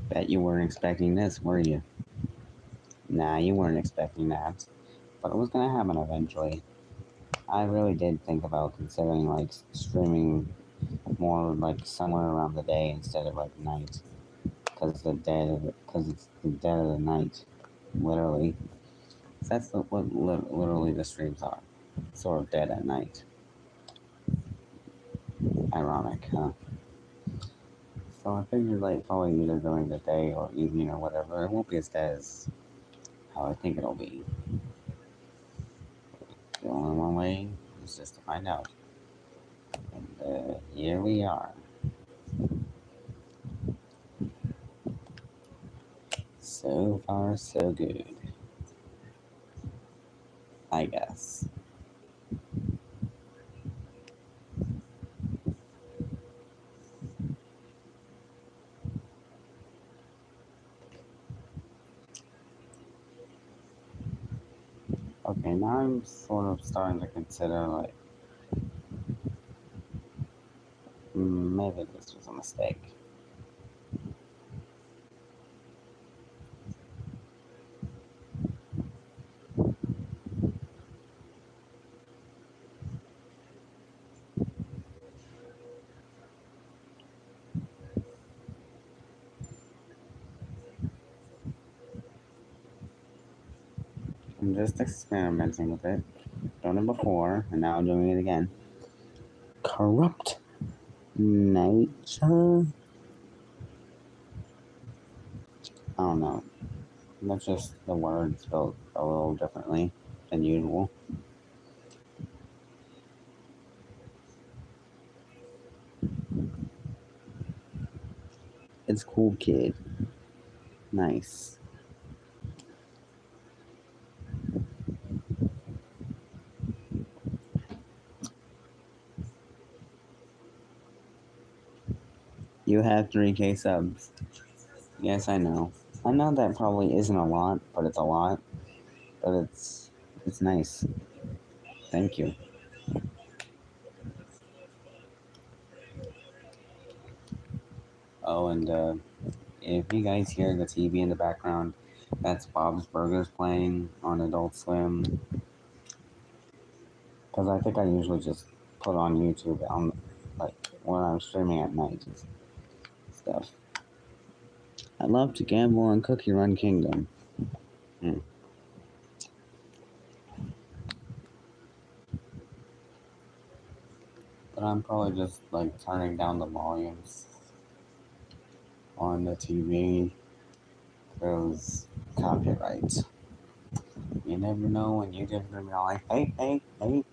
Bet you weren't expecting this, were you? Nah, you weren't expecting that. But it was gonna happen eventually. I really did think about considering like streaming more like somewhere around the day instead of like night, because it's the dead of the night, literally. That's what literally the streams are, sort of dead at night. Ironic, huh? So I figured like probably either during the day or evening or whatever, it won't be as dead as how I think it'll be. The only one way is just to find out. And here we are. So far, so good. I guess. Okay, now I'm sort of starting to consider like maybe this was a mistake. I'm just experimenting with it. Done it before, and now I'm doing it again. Corrupt nature? I don't know. That's just the word spelled a little differently than usual. It's cool, kid. Nice. You have 3K subs. Yes, I know. I know that probably isn't a lot, but it's a lot. But it's nice. Thank you. Oh, and if you guys hear the TV in the background, that's Bob's Burgers playing on Adult Swim. Because I think I usually just put on YouTube on like when I'm streaming at night and stuff. I love to gamble on Cookie Run Kingdom. Hmm. But I'm probably just like turning down the volumes on the TV because copyright. You never know when YouTube's gonna be like, hey, hey, hey,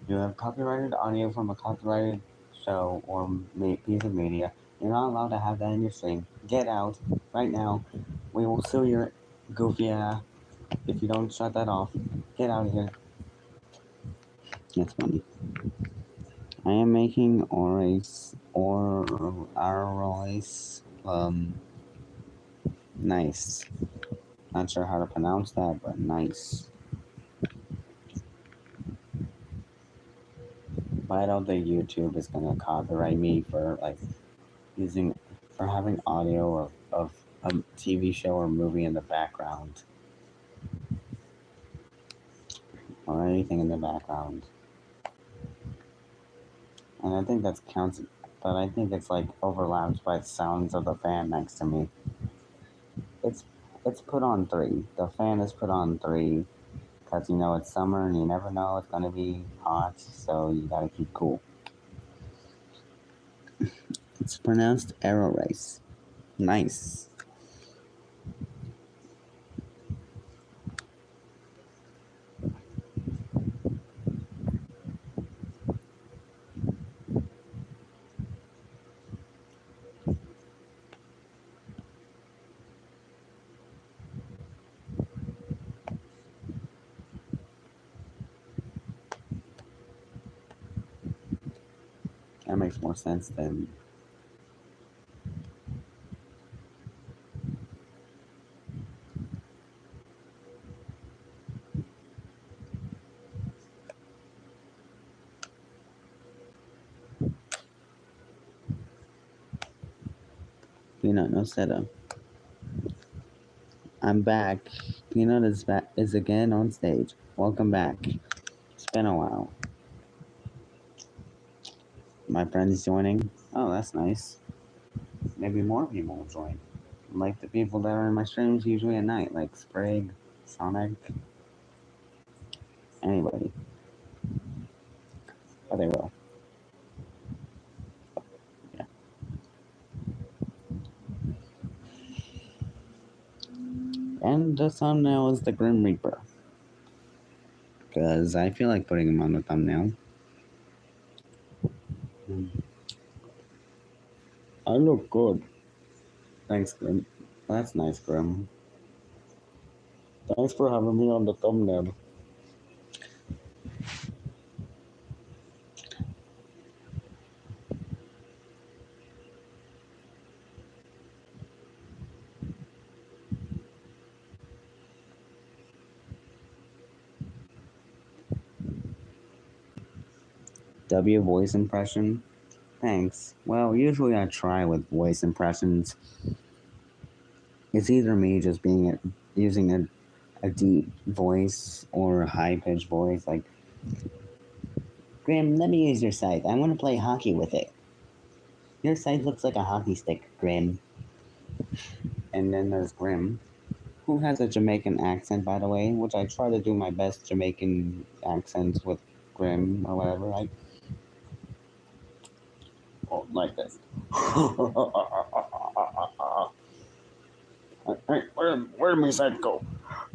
you have copyrighted audio from a copyrighted show or piece of media. You're not allowed to have that in your stream. Get out right now. We will sue your goofy ass if you don't shut that off. Get out of here. That's funny. I am making Orais, nice. Not sure how to pronounce that, but nice. But I don't think YouTube is gonna copyright me for like using for having audio of a TV show or movie in the background or anything in the background. And I think that's counts, but I think it's like overlapped by sounds of the fan next to me. It's it's put on 3. The fan is put on 3 because you know it's summer and you never know it's gonna be hot, so you gotta keep cool. It's pronounced arrow rice. Nice. That makes more sense than. Peanut no setup. I'm back. Peanut is again on stage. Welcome back. It's been a while. My friend's joining. Oh, that's nice. Maybe more people will join. Like the people that are in my streams usually at night, like Sprague, Sonic, anybody. But they will. Yeah. And the thumbnail is the Grim Reaper. Because I feel like putting him on the thumbnail. I look good. Thanks, Grim. That's nice, Grim. Thanks for having me on the thumbnail. W voice impression? Thanks. Well, usually I try with voice impressions. It's either me just using a deep voice or a high pitched voice, like, Grim, let me use your scythe. I want to play hockey with it. Your scythe looks like a hockey stick, Grim. And then there's Grim, who has a Jamaican accent, by the way, which I try to do my best Jamaican accents with Grim or whatever, like this. Hey, where my scythe go?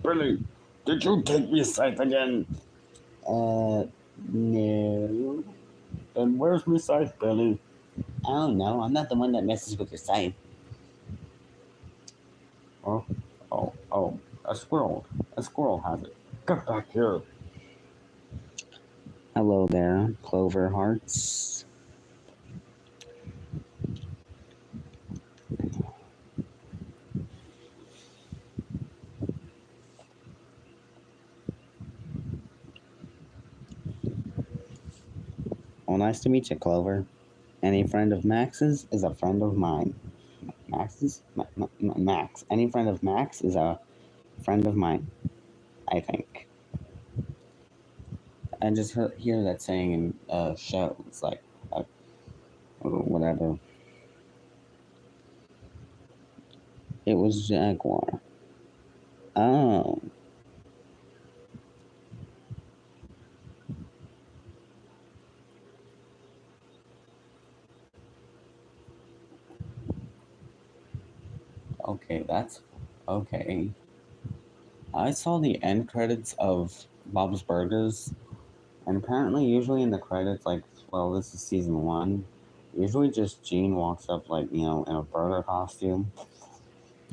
Billy, did you take me scythe again? No. Then where's my scythe, Billy? I don't know. I'm not the one that messes with your scythe. Oh, a squirrel. A squirrel has it. Get back here. Hello there, Clover Hearts. Well, nice to meet you, Clover. Any friend of Max's is a friend of mine. Max. Any friend of Max is a friend of mine, I think. I just hear that saying in shows, like whatever. It was Jaguar. Oh. Okay, that's okay. I saw the end credits of Bob's Burgers, and apparently, usually in the credits, like, well, this is season 1, usually just Gene walks up, like, in a burger costume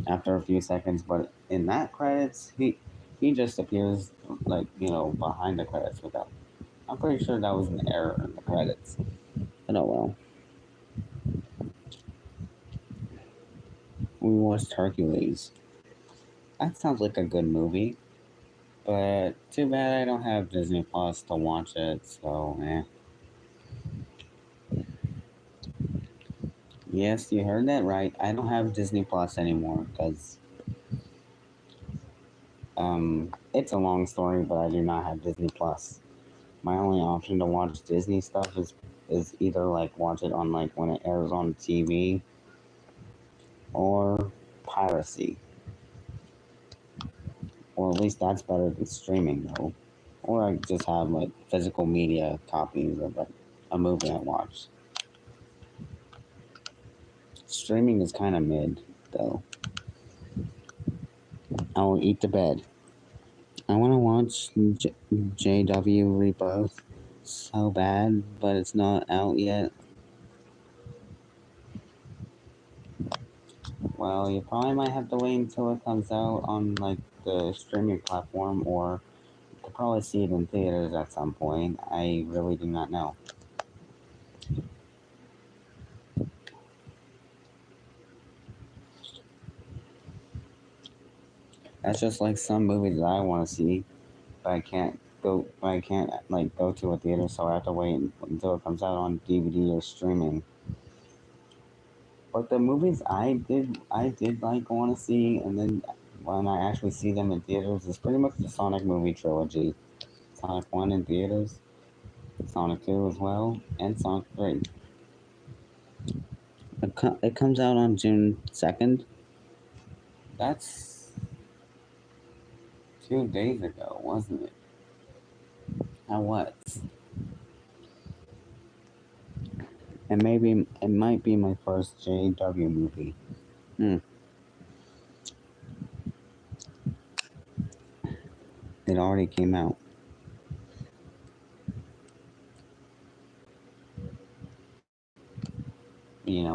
after a few seconds, but in that credits, he just appears, like, behind the credits without. I'm pretty sure that was an error in the credits. But oh well. We watched Hercules. That sounds like a good movie. But too bad I don't have Disney Plus to watch it, so Yes, you heard that right. I don't have Disney Plus anymore because it's a long story, but I do not have Disney Plus. My only option to watch Disney stuff is either like watch it on like when it airs on TV or piracy. Or at least that's better than streaming though. Or I just have like physical media copies of like a movie I watched. Streaming is kind of mid though. I will eat the bed. I want to watch JW Rebirth so bad, but it's not out yet. Well, you probably might have to wait until it comes out on like the streaming platform, or you could probably see it in theaters at some point. I really do not know. That's just like some movies that I want to see, but I can't go. I can't like go to a theater, so I have to wait until it comes out on DVD or streaming. But the movies I did like want to see, and then when I actually see them in theaters is pretty much the Sonic movie trilogy. Sonic 1 in theaters, Sonic 2 as well, and Sonic 3. It comes out on June 2nd. That's 2 days ago, wasn't it? Now what? And maybe it might be my first JW movie. It already came out.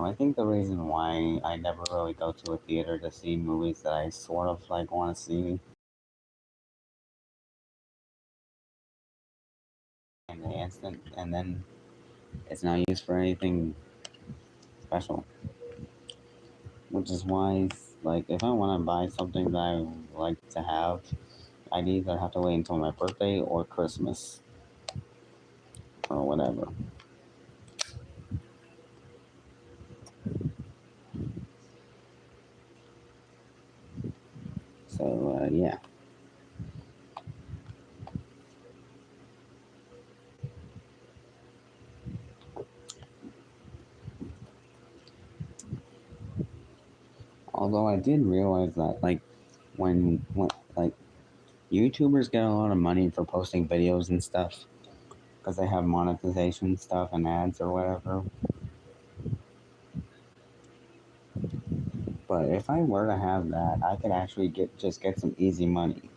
I think the reason why I never really go to a theater to see movies that I sort of like want to see in the instant, and then it's not used for anything special. Which is why, like, if I want to buy something that I like to have, I'd either have to wait until my birthday or Christmas or whatever. So, yeah. Although I did realize that, like, when like YouTubers get a lot of money for posting videos and stuff because they have monetization stuff and ads or whatever. But if I were to have that, I could actually get some easy money.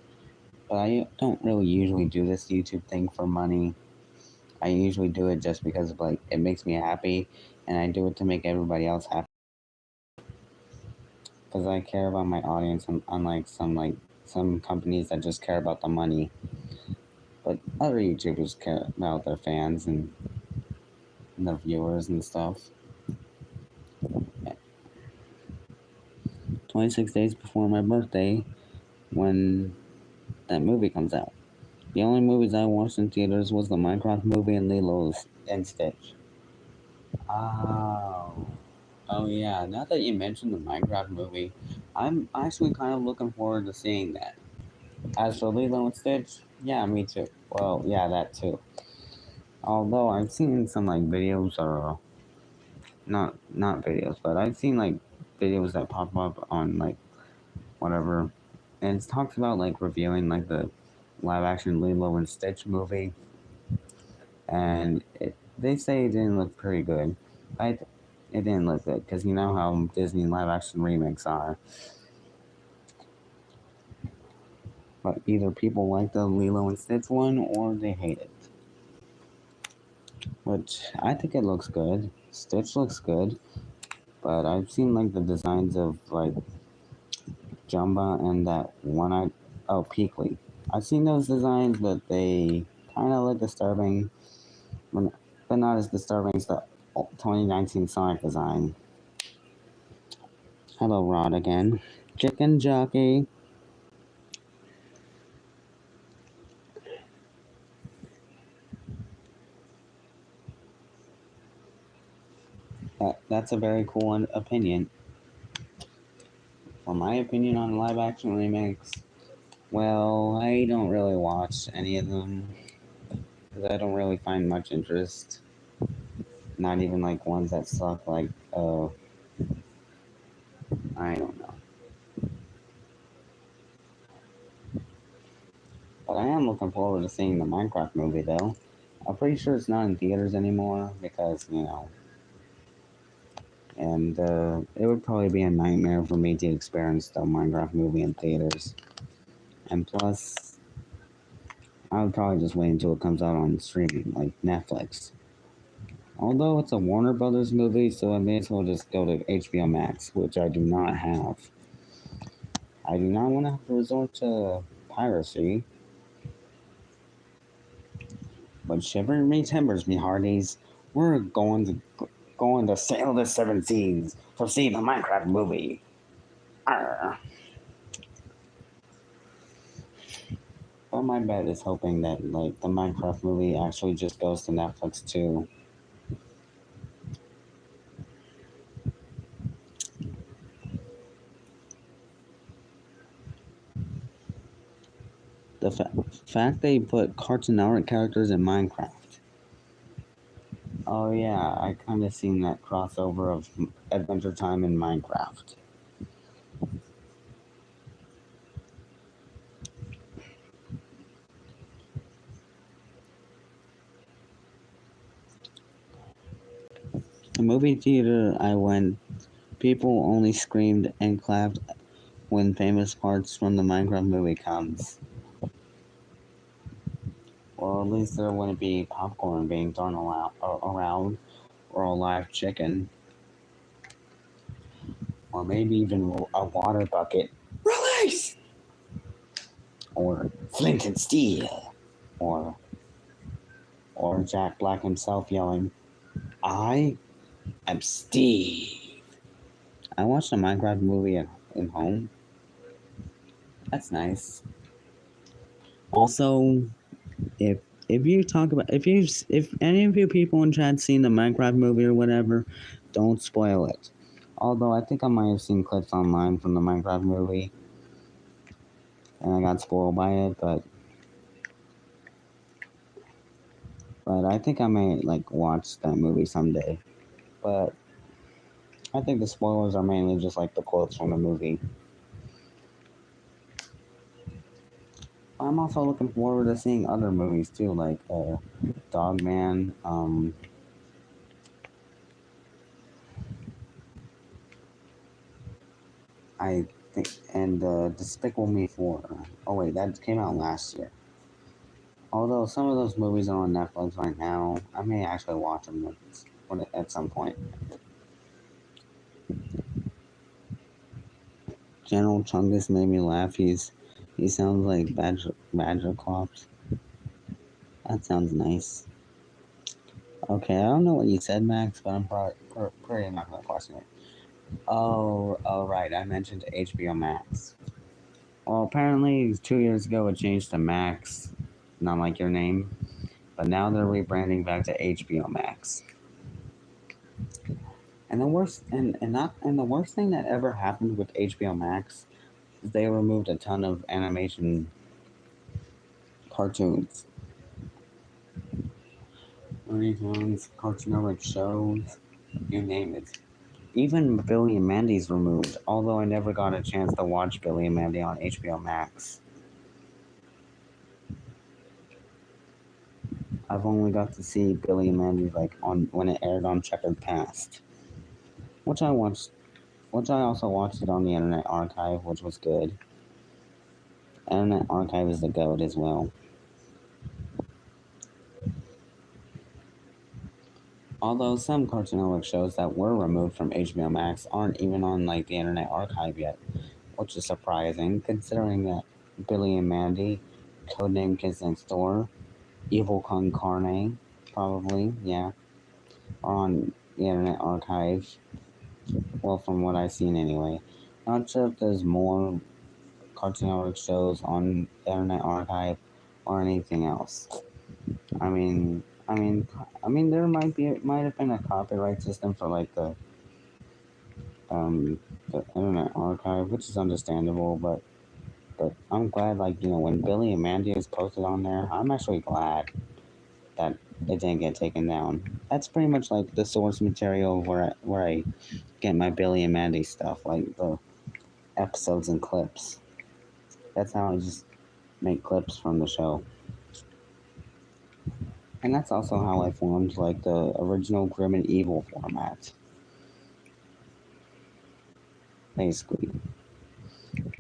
But I don't really usually do this YouTube thing for money. I usually do it just because of, like, it makes me happy, and I do it to make everybody else happy. Because I care about my audience, unlike some companies that just care about the money. But other YouTubers care about their fans and their viewers and stuff. 26 days before my birthday, when that movie comes out. The only movies I watched in theaters was the Minecraft movie and Lilo and Stitch. Oh. Oh yeah, now that you mentioned the Minecraft movie, I'm actually kind of looking forward to seeing that. As for Lilo and Stitch, yeah, me too. Well, yeah, that too. Although I've seen some like videos or not videos, but I've seen like videos that pop up on like whatever, and it talks about like reviewing like the live action Lilo and Stitch movie, and they say it didn't look pretty good. It didn't look good because you know how Disney live action remakes are. But either people like the Lilo and Stitch one or they hate it. Which I think it looks good. Stitch looks good, but I've seen like the designs of like Jumba and that one I Peakley. I've seen those designs, but they kind of look disturbing, but not as disturbing as the 2019 Sonic design. Hello, Rod again. Chicken jockey. That's a very cool opinion. For my opinion on live action remakes, well, I don't really watch any of them because I don't really find much interest. Not even like ones that suck, like, I don't know. But I am looking forward to seeing the Minecraft movie, though. I'm pretty sure it's not in theaters anymore because, and it would probably be a nightmare for me to experience the Minecraft movie in theaters. And plus, I would probably just wait until it comes out on streaming, like Netflix. Although it's a Warner Brothers movie, so I may as well just go to HBO Max, which I do not have. I do not want to have to resort to piracy. But shivering me timbers, me hearties. We're going to sail the seven seas to see the Minecraft movie. Arr. But my bet is hoping that like the Minecraft movie actually just goes to Netflix too. The fact they put Cartoon Network characters in Minecraft. Oh yeah, I kind of seen that crossover of Adventure Time and Minecraft. The movie theater I went, people only screamed and clapped when famous parts from the Minecraft movie comes. Well, at least there wouldn't be popcorn being thrown around or a live chicken. Or maybe even a water bucket. Release! Or Flint and Steel. Or Jack Black himself yelling, I am Steve. I watched a Minecraft movie in home. That's nice. Also, if you talk about if any of you people in chat seen the Minecraft movie or whatever, don't spoil it. Although I think I might have seen clips online from the Minecraft movie, and I got spoiled by it, but I think I may like watch that movie someday. But I think the spoilers are mainly just like the quotes from the movie. I'm also looking forward to seeing other movies too, like Dogman, I think, and Despicable Me 4. Oh wait, that came out last year. Although some of those movies are on Netflix right now, I may actually watch them at some point. General Chungus made me laugh. He sounds like Badger Cops. That sounds nice. Okay, I don't know what you said, Max, but I'm pretty not gonna question it. Oh, right. I mentioned HBO Max. Well, apparently 2 years ago it changed to Max, not like your name, but now they're rebranding back to HBO Max. And the worst thing that ever happened with HBO Max is they removed a ton of animation cartoons. Looney Tunes, Cartoon Network shows, you name it. Even Billy and Mandy's removed, although I never got a chance to watch Billy and Mandy on HBO Max. I've only got to see Billy and Mandy like on when it aired on Checkered Past, which I watched. Which I also watched it on the Internet Archive, which was good. Internet Archive is the goat as well. Although some Cartoon Network shows that were removed from HBO Max aren't even on like the Internet Archive yet, which is surprising considering that Billy and Mandy, Codename Kids Next Door, Evil Con Carne, probably, yeah, are on the Internet Archive. Well, from what I've seen anyway. Not sure if there's more Cartoon Network shows on the Internet Archive or anything else. I mean, there might have been a copyright system for like the Internet Archive, which is understandable, but I'm glad, like, when Billy and Mandy is posted on there, I'm actually glad that it didn't get taken down. That's pretty much like the source material where I get my Billy and Mandy stuff, like the episodes and clips. That's how I just make clips from the show. And that's also how I formed like the original Grim and Evil format. Basically.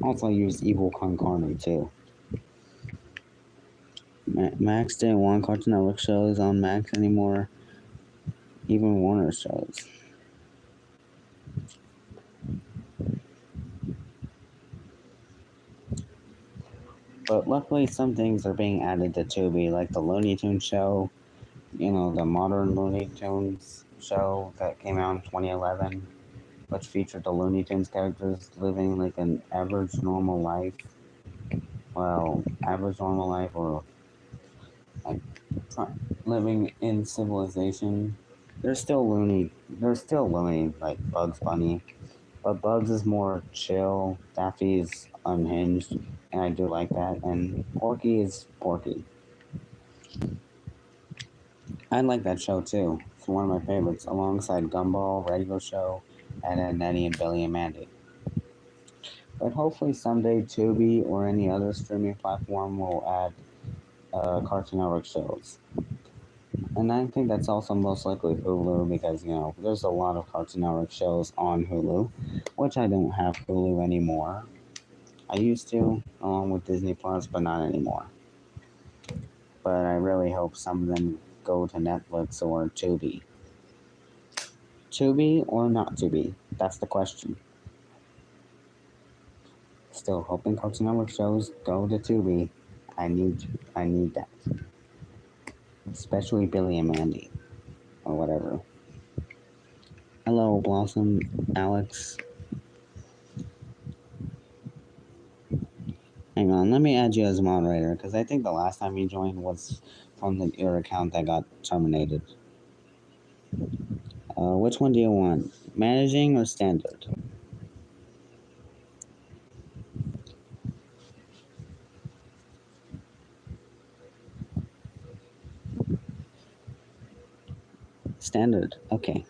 Also used Evil Con Carne too. Max didn't want Cartoon Network shows on Max anymore. Even Warner shows. But luckily some things are being added to Tubi, like the Looney Tunes show, the modern Looney Tunes show that came out in 2011, which featured the Looney Tunes characters living like an average normal life. Well, average normal life or like living in civilization. There's still loony like Bugs Bunny, But Bugs is more chill, Daffy is unhinged, and I do like that, and Porky is Porky. I like that show too. It's one of my favorites, alongside Gumball, Regular Show, and then Nettie and Billy and Mandy. But hopefully someday Tubi or any other streaming platform will add Cartoon Network shows. And I think that's also most likely Hulu because, there's a lot of Cartoon Network shows on Hulu, which I don't have Hulu anymore. I used to, along with Disney Plus, but not anymore. But I really hope some of them go to Netflix or Tubi. Tubi or not Tubi? That's the question. Still hoping Cartoon Network shows go to Tubi. I need that. Especially Billy and Mandy. Or whatever. Hello, Blossom, Alex. Hang on, let me add you as a moderator, because I think the last time you joined was from your account that got terminated. Which one do you want? Managing or standard? Standard, okay.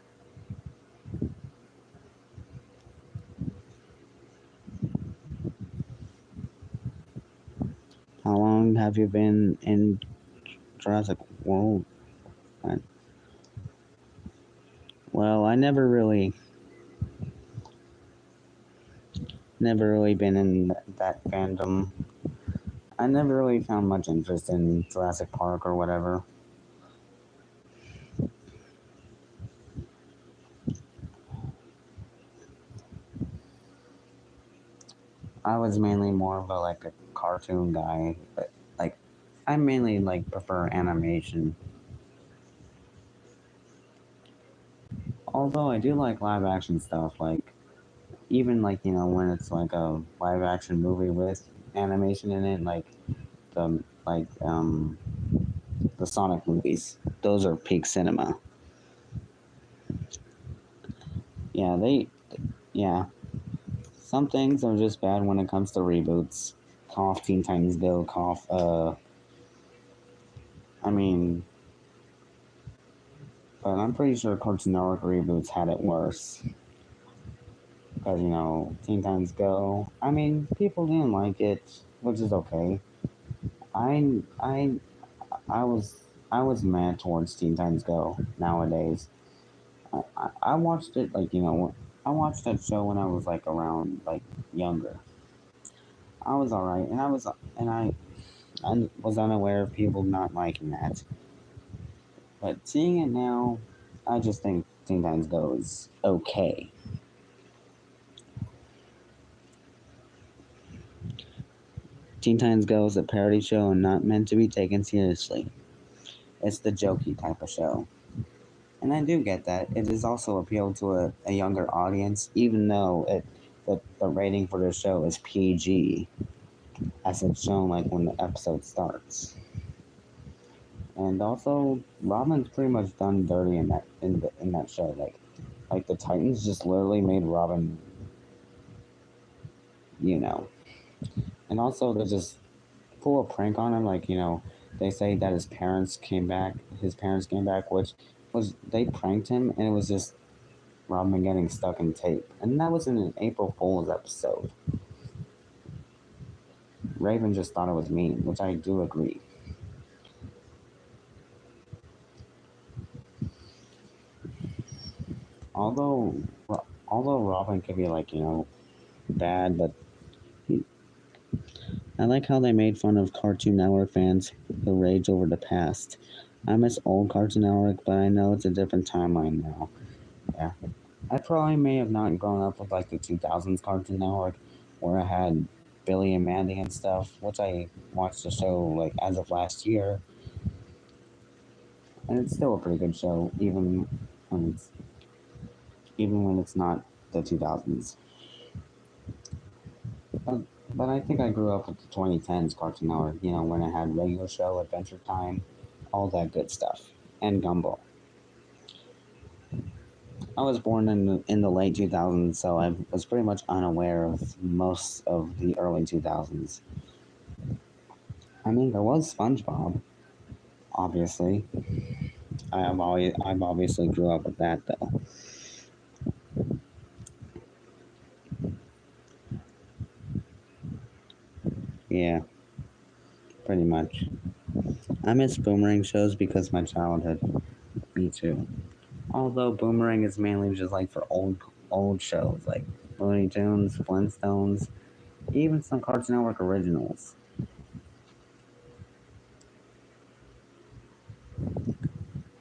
How long have you been in Jurassic World? Well, I never really been in that fandom. I never really found much interest in Jurassic Park or whatever. I was mainly more of a cartoon guy, but I mainly prefer animation. Although I do like live action stuff, even when it's a live action movie with animation in it, the like the Sonic movies. Those are peak cinema. Yeah. Some things are just bad when it comes to reboots. Cough Teen Titans Go, cough I mean, but I'm pretty sure Cartoon Network reboots had it worse. Because, Teen Titans Go, I mean, people didn't like it, which is okay. I, I, I was mad towards Teen Titans Go nowadays. I watched it, I watched that show when I was, around, younger. I was alright, and I was unaware of people not liking that. But seeing it now, I just think Teen Titans Go is okay. Teen Titans Go is a parody show and not meant to be taken seriously. It's the jokey type of show. And I do get that. It is also appealed to a younger audience, even though the rating for the show is PG, as it's shown when the episode starts. And also, Robin's pretty much done dirty in that show. Like the Titans just literally made Robin, and also they just pull a prank on him. They say that his parents came back, which was, they pranked him, and it was just Robin getting stuck in tape. And that was in an April Fool's episode. Raven just thought it was mean, which I do agree. Although Robin could be bad, but I like how they made fun of Cartoon Network fans who rage over the past. I miss old Cartoon Network, but I know it's a different timeline now. Yeah. I probably may have not grown up with the 2000s Cartoon Network, where I had Billy and Mandy and stuff, which I watched the show as of last year. And it's still a pretty good show, even when it's not the 2000s. But I think I grew up with the 2010s Cartoon Network, when I had Regular Show, Adventure Time, all that good stuff, and Gumball. I was born in the late 2000s, so I was pretty much unaware of most of the early 2000s. I mean, there was SpongeBob, obviously. I've obviously grew up with that though. Yeah, pretty much. I miss Boomerang shows because my childhood. Me too. Although Boomerang is mainly just like for old shows like Looney Tunes, Flintstones, even some Cartoon Network originals.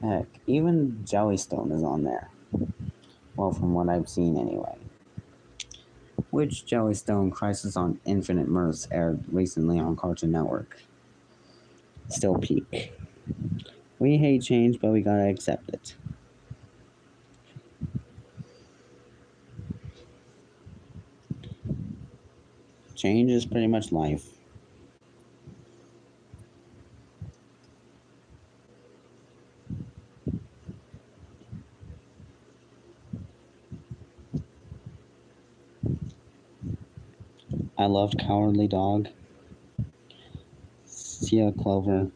Heck, even Jellystone is on there. Well, from what I've seen anyway. Which Jellystone Crisis on Infinite Mirth aired recently on Cartoon Network. Still peak. We hate change, but we gotta accept it. Change is pretty much life. I loved Cowardly Dog. Sia Clover.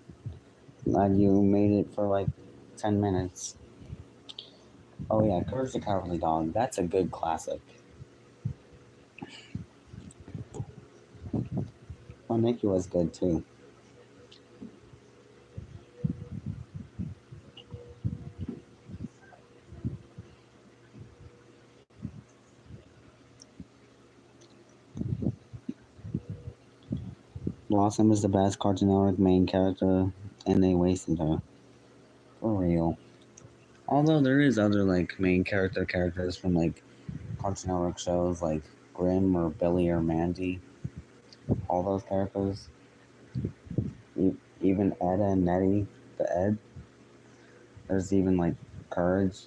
Glad you made it for like 10 minutes. Oh yeah, Courage the Cowardly Dog. That's a good classic. Mickey was good too. Blossom is the best Cartoon Network main character, and they wasted her. For real. Although there is other like main characters from like Cartoon Network shows like Grimm or Billy or Mandy. All those characters. Even Etta and Nettie, the Ed. There's even like Courage.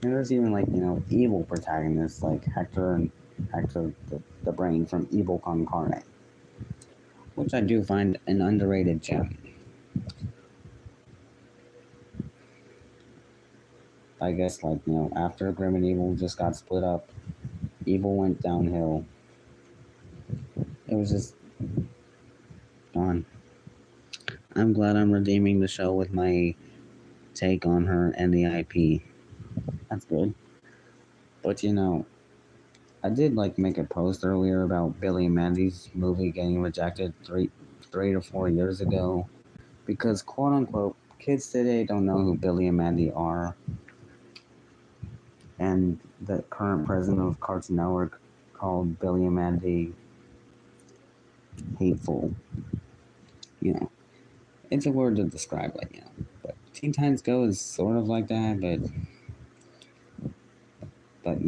And there's even like, evil protagonists like Hector and Hector the Brain from Evil Con Carne. Which I do find an underrated gem. I guess like, after Grim and Evil just got split up, Evil went downhill. It was just gone. I'm glad I'm redeeming the show with my take on her and the IP. That's good. But I did like make a post earlier about Billy and Mandy's movie getting rejected 3 to 4 years ago because quote unquote kids today don't know who Billy and Mandy are, and the current president of Cartoon Network called Billy and Mandy hateful. You know, it's a word to describe it. But Teen Titans Go is sort of like that, but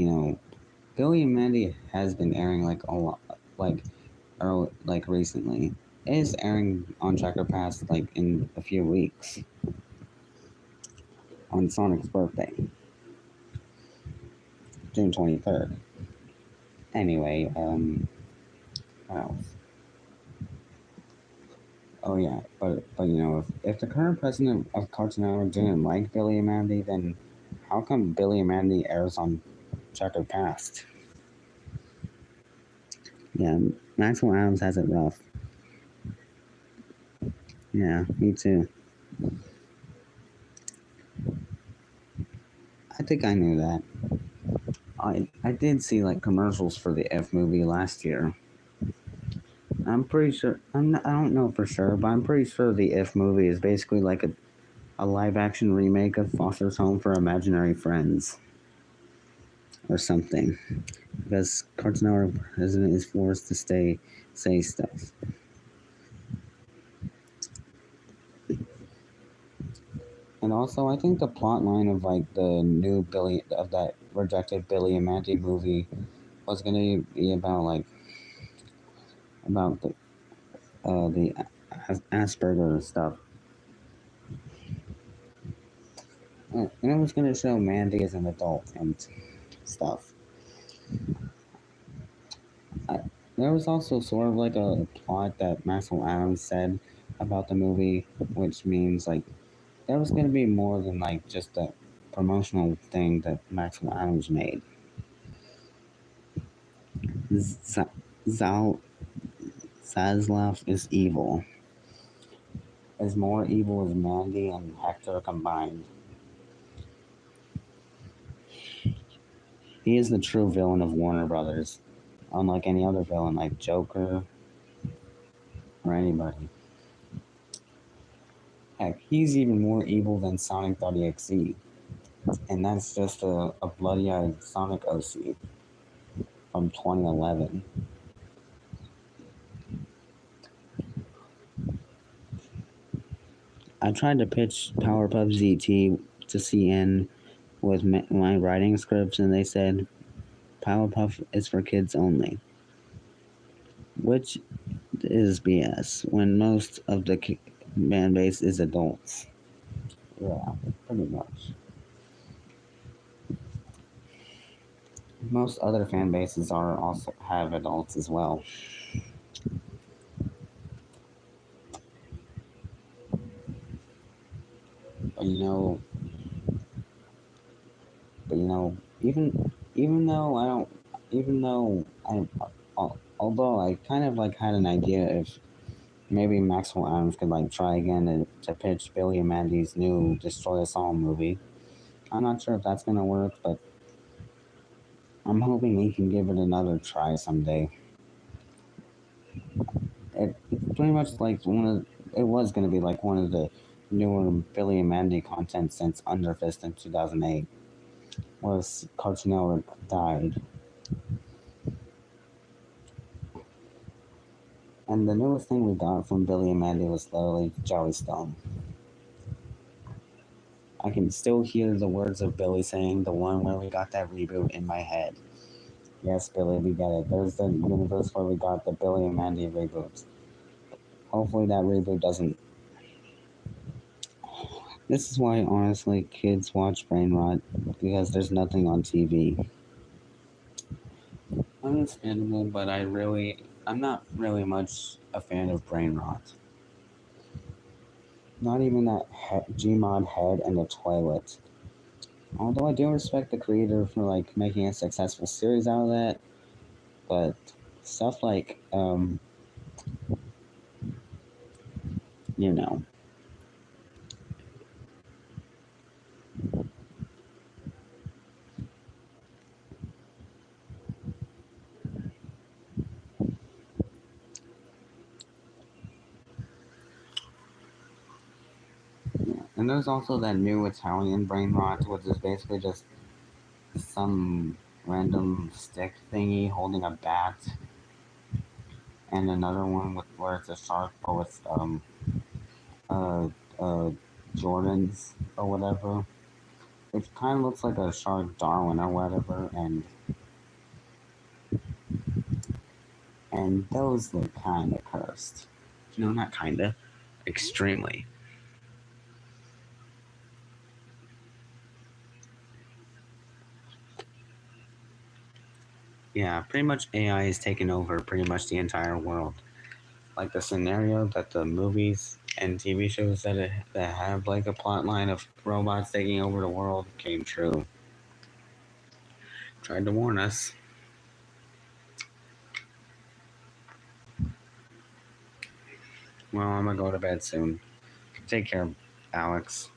Billy and Mandy has been airing like a lot, like recently. It is airing on Tracker Pass like in a few weeks on Sonic's birthday, June 23rd. Anyway, what else? Oh yeah, but if the current president of Cartoon Network didn't like Billy and Mandy, then how come Billy and Mandy airs on Checkered Past? Yeah, Maxwell Adams has it rough. Yeah, me too. I think I knew that. I did see like commercials for the F movie last year. I'm pretty sure. I don't know for sure, but I'm pretty sure the If movie is basically like a live action remake of Foster's Home for Imaginary Friends or something. Because Cartoon Network president is forced to say stuff. And also, I think the plot line of like the new Billy of that rejected Billy and Mandy movie was gonna be about the Asperger stuff. And it was gonna show Mandy as an adult and stuff. I, there was also sort of like a plot that Maxwell Adams said about the movie, which means like there was going to be more than like just a promotional thing that Maxwell Adams made. Zal Zaslav is evil. Is more evil as Mandy and Hector combined. He is the true villain of Warner Brothers, unlike any other villain like Joker or anybody. Heck, he's even more evil than Sonic 30XE, and that's just a bloody-eyed Sonic OC from 2011. I tried to pitch Powerpuff ZT to CN with my writing scripts, and they said Powerpuff is for kids only, which is BS when most of the fan base is adults. Yeah, pretty much. Most other fan bases are also have adults as well. But you know, even though I don't, even though I, although I kind of like had an idea if maybe Maxwell Adams could like try again to pitch Billy and Mandy's new Destroy Us All movie. I'm not sure if that's gonna work, but I'm hoping he can give it another try someday. It's pretty much like it was gonna be like one of the newer Billy and Mandy content since Underfist in 2008, was Cartoon Network died. And the newest thing we got from Billy and Mandy was literally Jellystone. I can still hear the words of Billy saying the one where we got that reboot in my head. Yes, Billy, we get it. There's the universe where we got the Billy and Mandy reboots. Hopefully that reboot doesn't. This is why, honestly, kids watch Brain Rot, because there's nothing on TV. Understandable, but I'm not really much a fan of Brain Rot. Not even that Gmod head and the toilet. Although I do respect the creator for like making a successful series out of that, but stuff like you know. Yeah. And there's also that new Italian Brain Rot, which is basically just some random stick thingy holding a bat, and another one with where it's a shark but with uh uh Jordans or whatever. It kind of looks like a shark Darwin or whatever, and those look kind of cursed. No, not kinda, extremely. Yeah, pretty much AI is taking over pretty much the entire world. Like the scenario that the movies and TV shows that have like a plot line of robots taking over the world came true. Tried to warn us. Well, I'm gonna go to bed soon. Take care, Alex.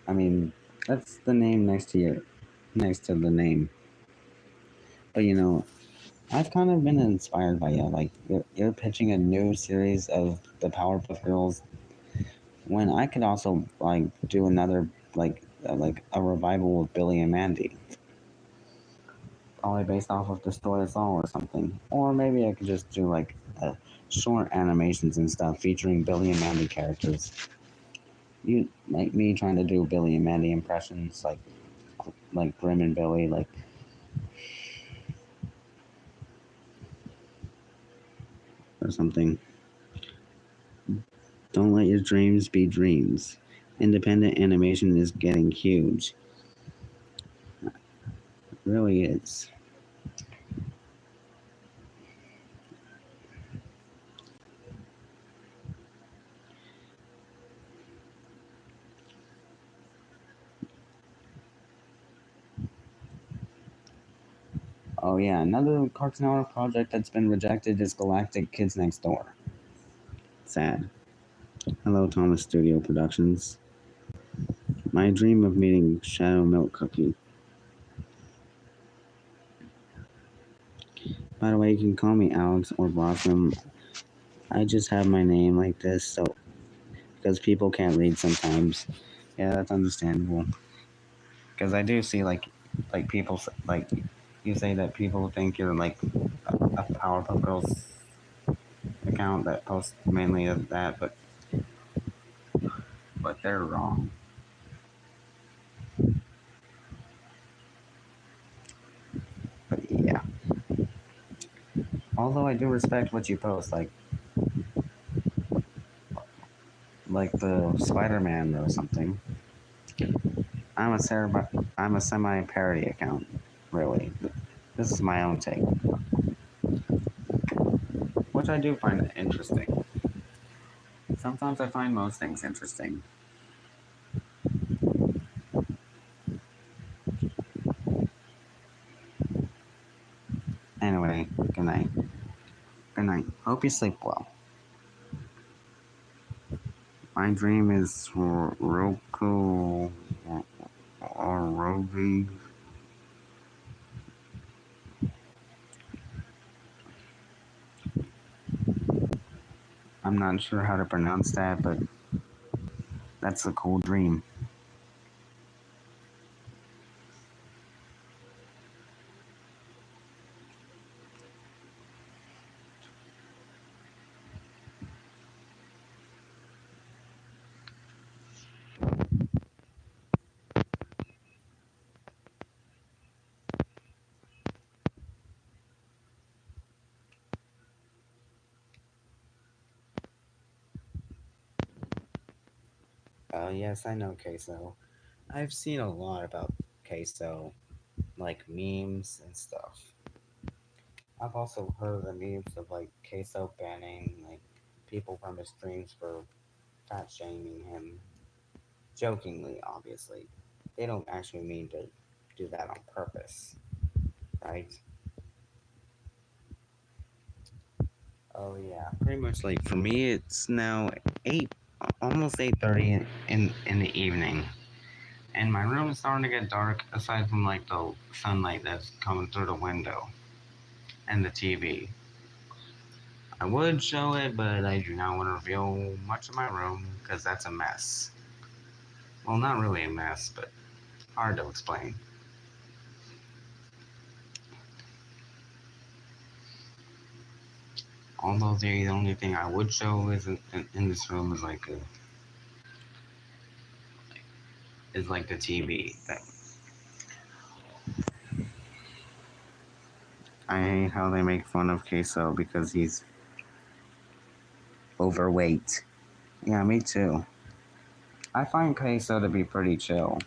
I mean, that's the name next to the name. But I've kind of been inspired by you. Like you're pitching a new series of the Powerpuff Girls when I could also like do another like a revival of Billy and Mandy, probably based off of Destroy Us All or something. Or maybe I could just do like short animations and stuff featuring Billy and Mandy characters. You like me trying to do Billy and Mandy impressions, like Grim and Billy, like or something. Don't let your dreams be dreams. Independent animation is getting huge. really is. Oh yeah, another Cartoon Network project that's been rejected is Galactic Kids Next Door. Sad. Hello, Thomas Studio Productions. My dream of meeting Shadow Milk Cookie. By the way, you can call me Alex or Blossom. I just have my name like this, so because people can't read sometimes. Yeah, that's understandable. Because I do see like people like you say that people think you're like a Powerpuff Girls account that posts mainly of that, but they're wrong. But yeah, although I do respect what you post, like the Spider-Man or something. I'm a semi parody account, really. This is my own take, which I do find interesting. Sometimes I find most things interesting. Anyway, good night. Good night. Hope you sleep well. My dream is for Roku or Rovi. I'm not sure how to pronounce that, but that's a cool dream. Yes, I know Queso. I've seen a lot about Queso, like memes and stuff. I've also heard the memes of like Queso banning like people from his streams for fat shaming him, jokingly, obviously. They don't actually mean to do that on purpose, right? Oh yeah, pretty much like for me, it's now 8, almost 8:30 in the evening, and my room is starting to get dark. Aside from like the sunlight that's coming through the window and the TV, I would show it, but I do not want to reveal much of my room because that's a mess. Well, not really a mess, but hard to explain. Although the only thing I would show is in this room is like the TV. I hate how they make fun of Queso because he's overweight. Yeah, me too. I find Queso to be pretty chill.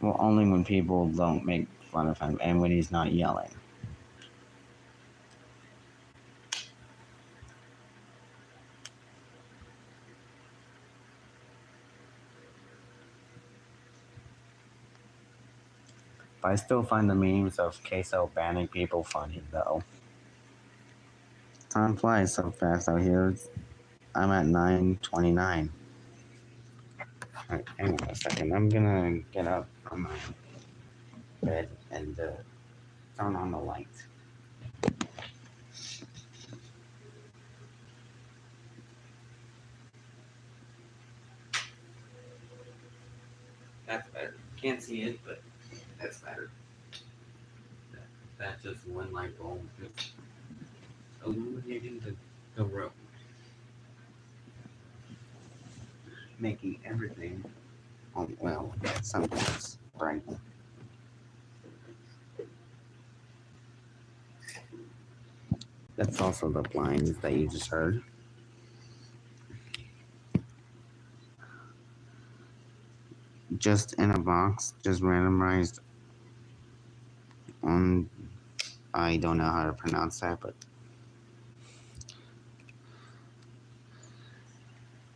Well, only when people don't make fun of him and when he's not yelling. But I still find the memes of Queso banning people funny, though. Time flies so fast out here. I'm at 9:29. Alright, hang on a second. I'm gonna get up from my bed and turn on the light. That's better. Can't see it, but that's better. That's just one light bulb, just illuminating the room, making everything, well, sometimes bright. That's also the blinds that you just heard. Just in a box, just randomized Um, I don't know how to pronounce that, but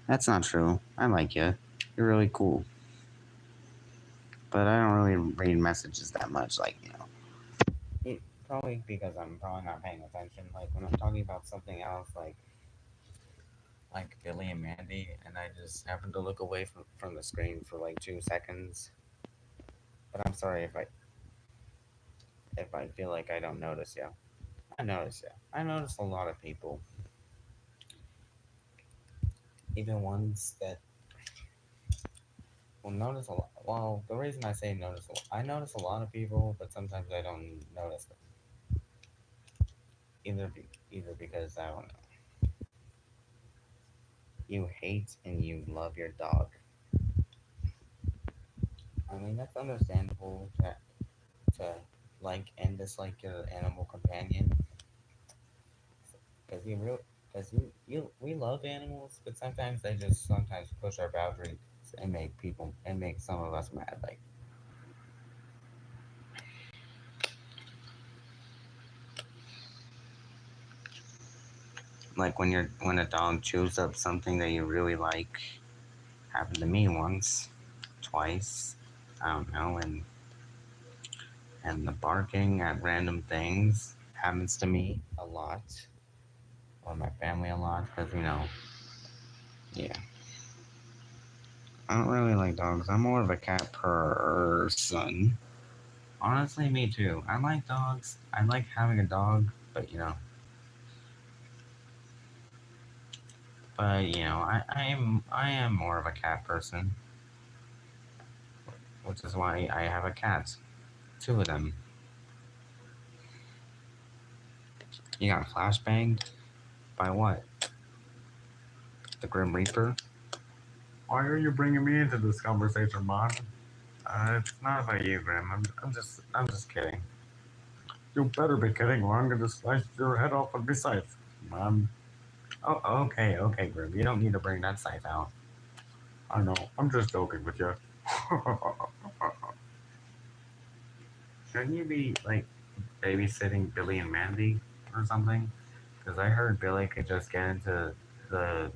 that's not true. I like you. You're really cool. But I don't really read messages that much, like, probably because I'm probably not paying attention. Like, when I'm talking about something else, like Billy and Mandy, and I just happen to look away from the screen for like 2 seconds. But I'm sorry if I feel like I don't notice you. I notice you. I notice a lot of people, even ones that will notice a lot. Well, the reason I say notice, I notice a lot of people, but sometimes I don't notice them. Either because I don't know, you hate and you love your dog. I mean, that's understandable to like and dislike your animal companion, because you we love animals, but sometimes they just sometimes push our boundaries and make some of us mad. Like when a dog chews up something that you really like. Happened to me once, twice. I don't know, and the barking at random things happens to me a lot, or my family a lot, because yeah. I don't really like dogs. I'm more of a cat person. Honestly, me too. I like dogs. I like having a dog, but I am more of a cat person, which is why I have a cat. Two of them. You got flashbanged by what? The Grim Reaper? Why are you bringing me into this conversation, Mon? It's not about you, Grim. I'm just kidding. You better be kidding, or I'm gonna slice your head off with my scythe, Mom. Oh, okay, Grim. You don't need to bring that scythe out. I know. I'm just joking with you. Shouldn't you be like babysitting Billy and Mandy or something? Because I heard Billy could just get into the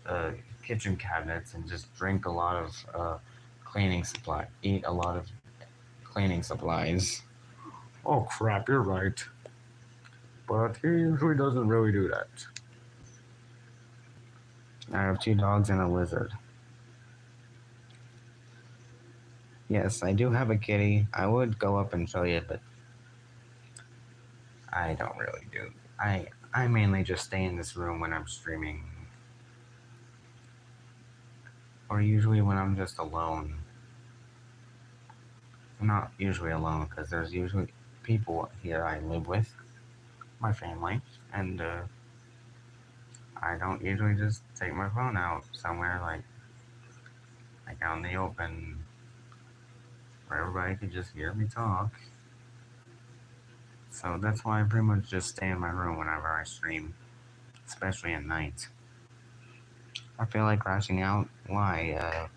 the kitchen cabinets and just drink a lot of eat a lot of cleaning supplies. Oh crap, you're right. But he usually doesn't really do that. I have two dogs and a lizard. Yes, I do have a kitty. I would go up and show you, but I don't really do. I mainly just stay in this room when I'm streaming, or usually when I'm just alone. I'm not usually alone because there's usually people here I live with, my family, and I don't usually just take my phone out somewhere like out in the open where everybody could just hear me talk. So that's why I pretty much just stay in my room whenever I stream, especially at night. I feel like crashing out. Why?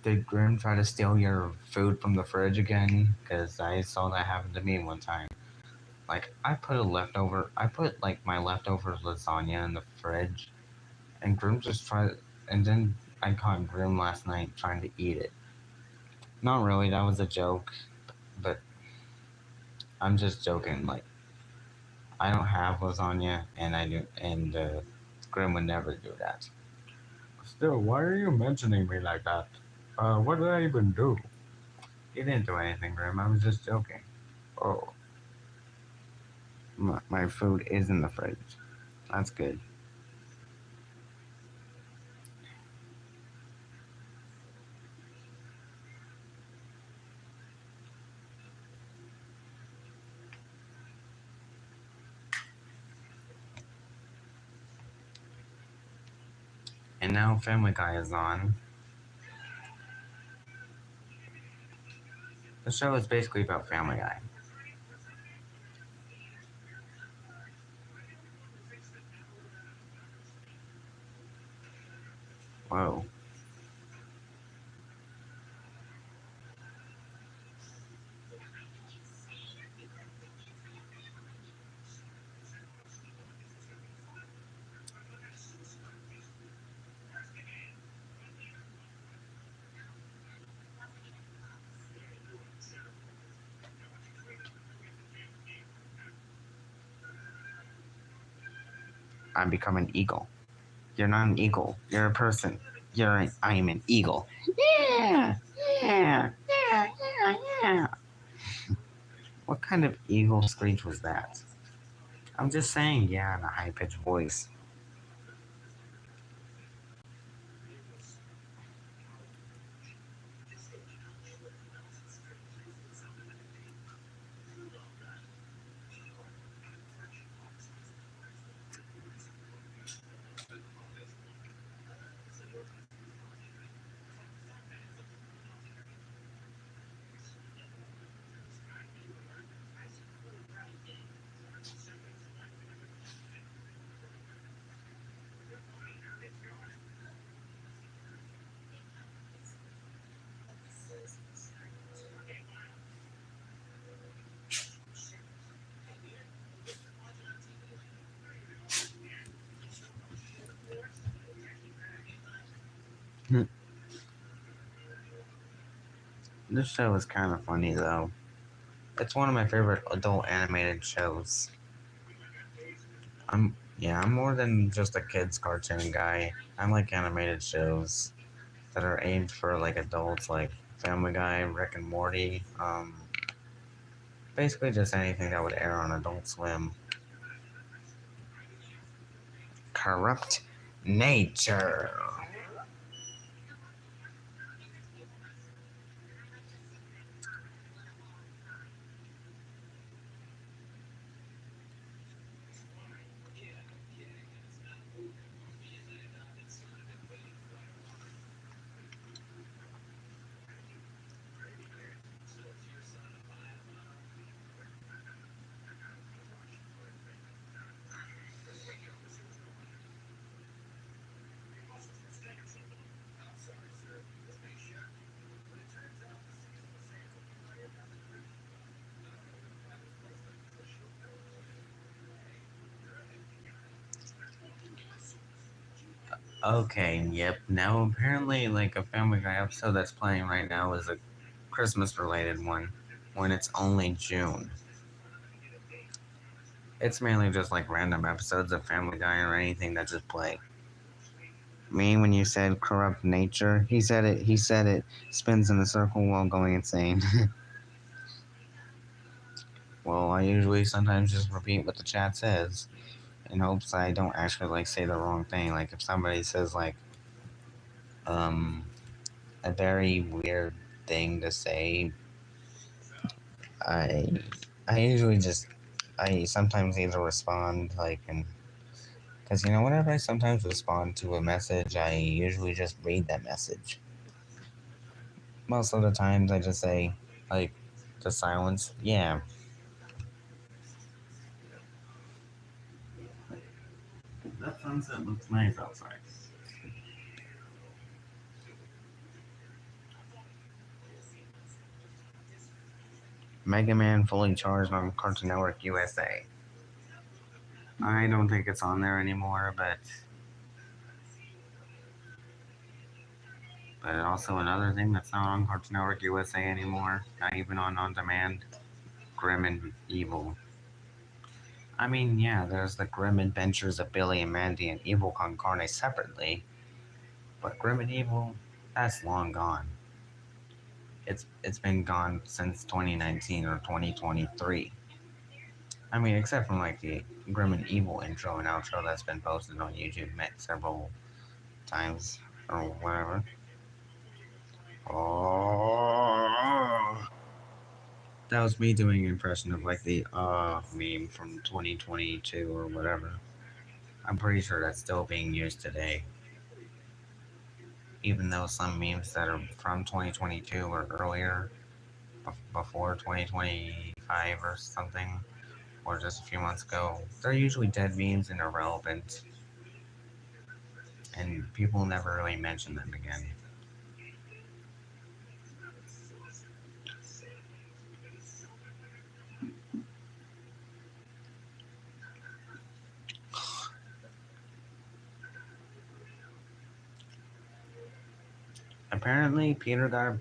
Did Grim try to steal your food from the fridge again? Because I saw that happen to me one time. Like, I put like my leftover lasagna in the fridge, and and then I caught Grim last night trying to eat it. Not really, that was a joke, but I'm just joking. Like, I don't have lasagna, and Grim would never do that. Still, why are you mentioning me like that? What did I even do? You didn't do anything, Grim. I was just joking. Oh, my food is in the fridge. That's good. And now Family Guy is on. The show is basically about Family Guy. Whoa. I become an eagle. You're not an eagle. You're a person. I am an eagle. Yeah, yeah, yeah, yeah, yeah. What kind of eagle screech was that? I'm just saying, yeah, in a high pitched voice. This show is kind of funny though. It's one of my favorite adult animated shows. I'm more than just a kids cartoon guy. I like animated shows that are aimed for like adults, like Family Guy, Rick and Morty. Basically just anything that would air on Adult Swim. Corrupt nature. Okay, yep. Now apparently, like a Family Guy episode that's playing right now is a Christmas related one when it's only June. It's mainly just like random episodes of Family Guy or anything that just play. Me, when you said corrupt nature, he said it spins in a circle while going insane. Well, I usually sometimes just repeat what the chat says in hopes I don't actually like say the wrong thing. Like if somebody says like um a very weird thing to say, I I usually just I sometimes either respond like and because whenever I sometimes respond to a message, I usually just read that message. Most of the times, I just say like the silence. Yeah, that sunset looks nice outside. Mega Man fully charged on Cartoon Network USA. I don't think it's on there anymore, but also another thing that's not on Cartoon Network USA anymore, not even on demand, Grim and Evil. I mean, yeah, there's the Grim Adventures of Billy and Mandy and Evil Con Carne separately, but Grim and Evil, that's long gone. It's been gone since 2019 or 2023. I mean, except from like the Grim and Evil intro and outro that's been posted on YouTube several times or whatever. Oh, that was me doing an impression of like the meme from 2022 or whatever. I'm pretty sure that's still being used today. Even though some memes that are from 2022 or earlier, before 2025 or something, or just a few months ago, they're usually dead memes and irrelevant, and people never really mention them again. Apparently, Peter got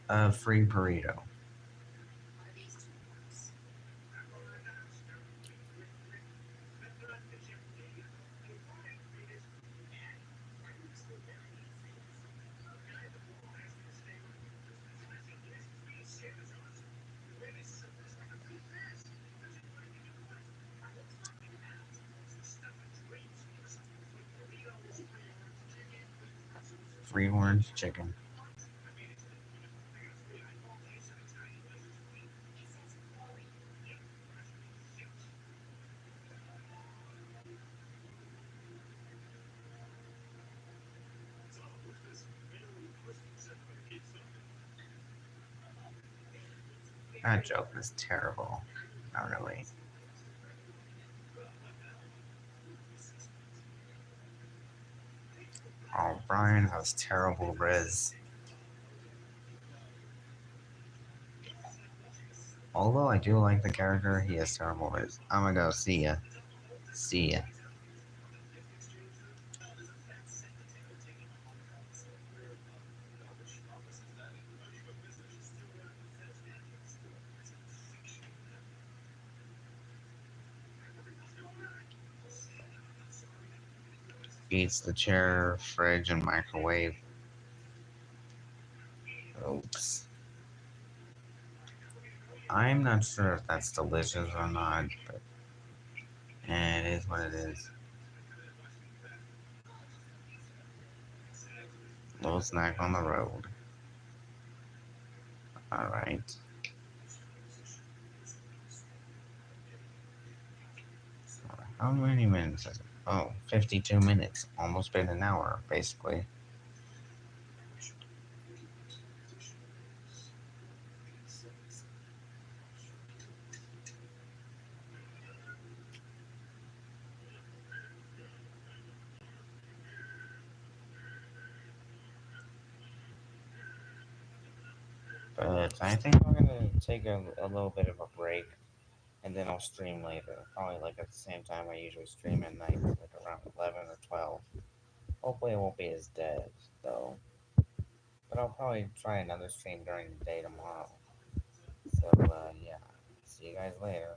a free burrito. free orange chicken. That joke is terrible. Not really. Oh, Brian has terrible riz. Although I do like the character, he has terrible riz. I'm gonna go see ya. See ya. Beats the chair, fridge, and microwave. Oops. I'm not sure if that's delicious or not, but it is what it is. Little snack on the road. Alright. How many minutes is it? Oh, 52 minutes. Almost been an hour, basically. But I think I'm gonna take a little bit of a break, and then I'll stream later. Probably like at the same time I usually stream at night, like around 11 or 12. Hopefully it won't be as dead, though. But I'll probably try another stream during the day tomorrow. So, yeah. See you guys later.